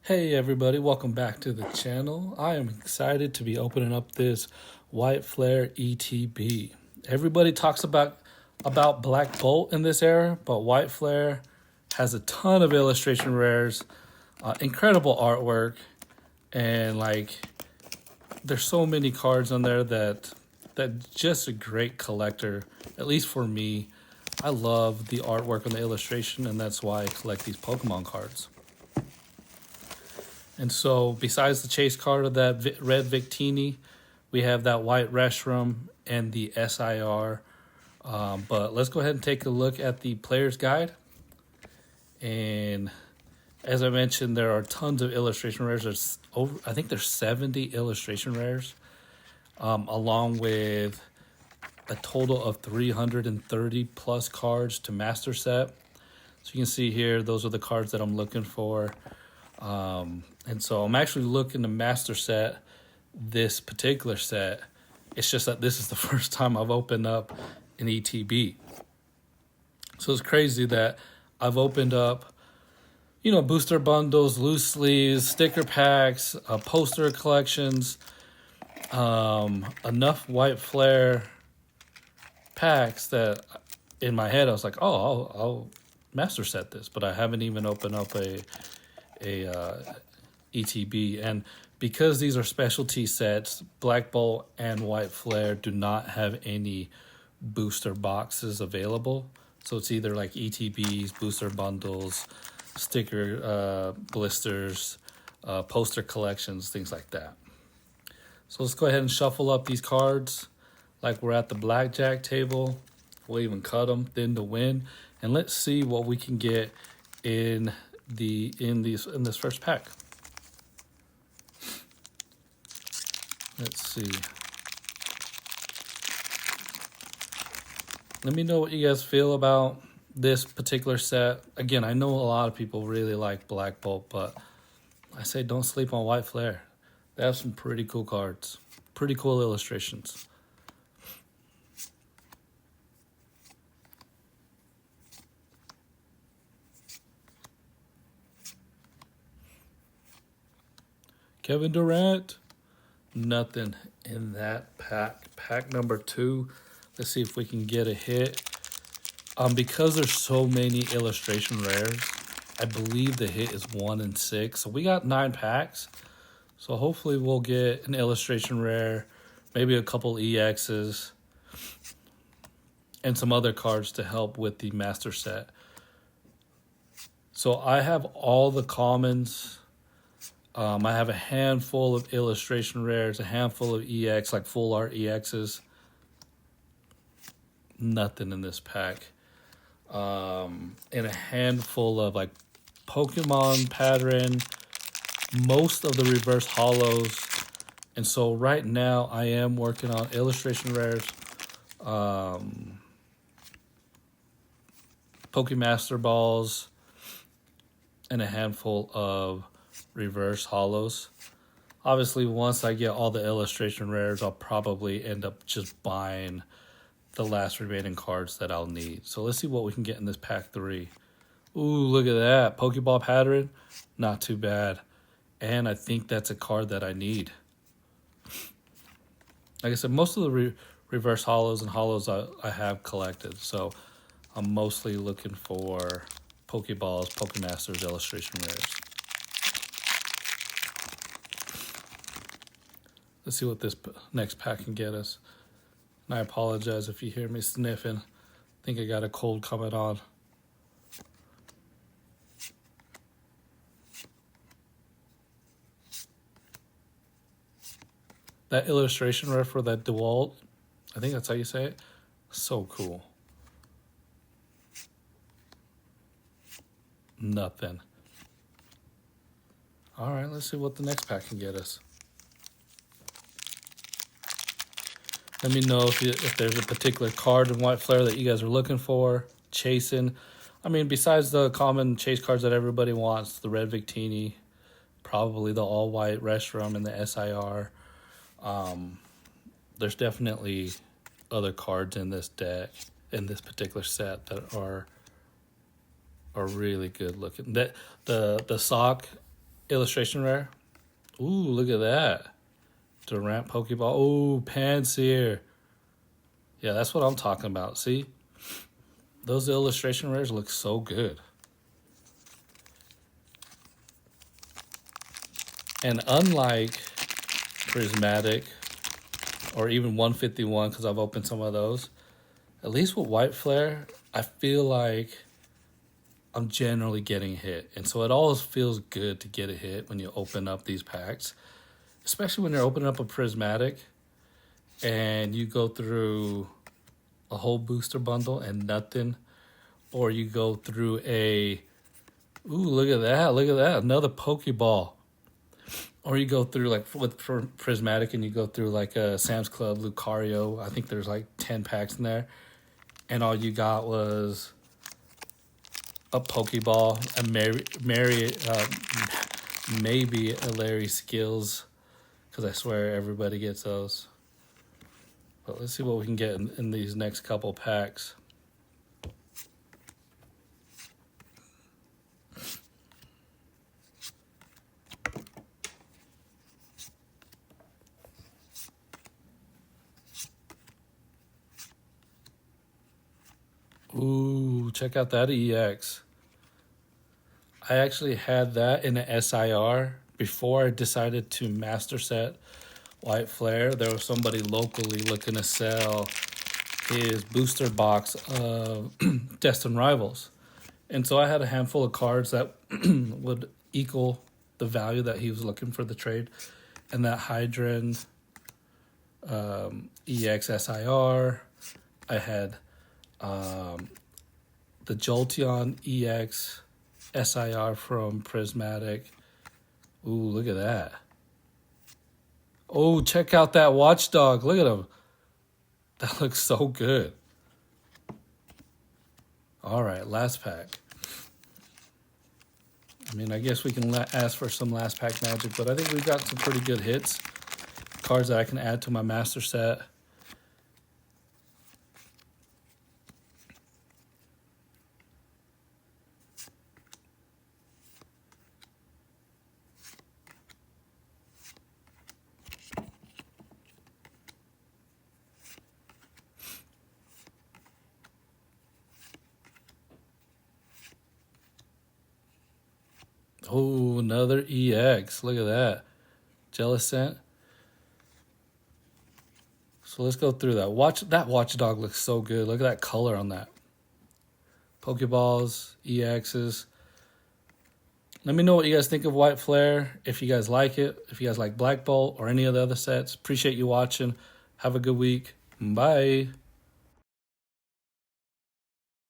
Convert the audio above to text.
Hey everybody, welcome back to the channel. I am excited to be opening up this White Flare ETB. Everybody talks about Black Bolt in this era, but White Flare has a ton of illustration rares, incredible artwork, and there's so many cards on there that just a great collector. At least for me, I love the artwork and the illustration, and that's why I collect these Pokemon cards. And so, besides the chase card of that red Victini, we have that white Reshiram and the SIR. But let's go ahead and take a look at the player's guide. And as I mentioned, there are tons of illustration rares. I think there's 70 illustration rares, along with a total of 330 plus cards to master set. So you can see here, those are the cards that I'm looking for. And so I'm actually looking to master set this particular set. It's just that this is the first time I've opened up an ETB. So it's crazy that I've opened up, booster bundles, loose sleeves, sticker packs, poster collections, enough White Flare packs that in my head I was like, oh, I'll master set this, but I haven't even opened up a ETB. And because these are specialty sets, Black Bolt and White Flare do not have any booster boxes available. So it's either like ETBs, booster bundles, sticker blisters, poster collections, things like that. So let's go ahead and shuffle up these cards like we're at the blackjack table. We'll even cut them thin to win, and let's see what we can get in this first pack. Let's see. Let me know what you guys feel about this particular set. Again, I know a lot of people really like Black Bolt, but I say don't sleep on White Flare. They have some pretty cool cards, pretty cool illustrations. Kevin Durant. Nothing in that pack. Pack number 2. Let's see if we can get a hit. Because there's so many illustration rares, I believe the hit is 1 in 6. So we got 9 packs. So hopefully we'll get an illustration rare, maybe a couple EXs, and some other cards to help with the master set. So I have all the commons. I have a handful of illustration rares, a handful of EX, like full art EXs. Nothing in this pack. And a handful of like Pokemon pattern, most of the reverse hollows. And so right now I am working on illustration rares, Pokemaster balls, and a handful of reverse hollows. Obviously, once I get all the illustration rares, I'll probably end up just buying the last remaining cards that I'll need. So let's see what we can get in this pack 3. Ooh, look at that. Pokeball pattern. Not too bad. And I think that's a card that I need. Like I said, most of the reverse hollows and hollows I have collected. So I'm mostly looking for Pokeballs, Pokemasters, illustration rares. Let's see what this next pack can get us. And I apologize if you hear me sniffing. I think I got a cold coming on. That illustration rare for that DeWalt, I think that's how you say it. So cool. Nothing. All right, let's see what the next pack can get us. Let me know if there's a particular card in White Flare that you guys are looking for, chasing. I mean, besides the common chase cards that everybody wants, the red Victini, probably the all-white Reshiram and the SIR. There's definitely other cards in this deck, in this particular set, that are really good looking. That the sock illustration rare. Ooh, look at that. Durant Pokeball. Ooh, Pansear. Yeah, that's what I'm talking about. See? Those illustration rares look so good. And unlike Prismatic or even 151, because I've opened some of those, at least with White Flare, I feel like I'm generally getting hit. And so it always feels good to get a hit when you open up these packs, especially when you're opening up a Prismatic and you go through a whole booster bundle and nothing, or you go through a, ooh, look at that, another Pokeball. Or you go through, like, with Prismatic, and you go through, like, a Sam's Club Lucario. I think there's, like, 10 packs in there. And all you got was a Pokeball, maybe a Larry Skills, because I swear everybody gets those. But let's see what we can get in these next couple packs. Ooh, check out that EX. I actually had that in an SIR before I decided to master set White Flare. There was somebody locally looking to sell his booster box of Destined Rivals. And so I had a handful of cards that would equal the value that he was looking for the trade. And that Hydrant EX SIR. I had the Jolteon EX SIR from Prismatic. Ooh, look at that. Oh, check out that Watchdog. Look at him. That looks so good. All right, last pack. I mean, I guess we can ask for some last pack magic, but I think we've got some pretty good hits. Cards that I can add to my master set. Oh, another EX. Look at that. Jellicent. So let's go through that. That Watchdog looks so good. Look at that color on that. Pokeballs, EXs. Let me know what you guys think of White Flare. If you guys like it. If you guys like Black Bolt or any of the other sets. Appreciate you watching. Have a good week. Bye.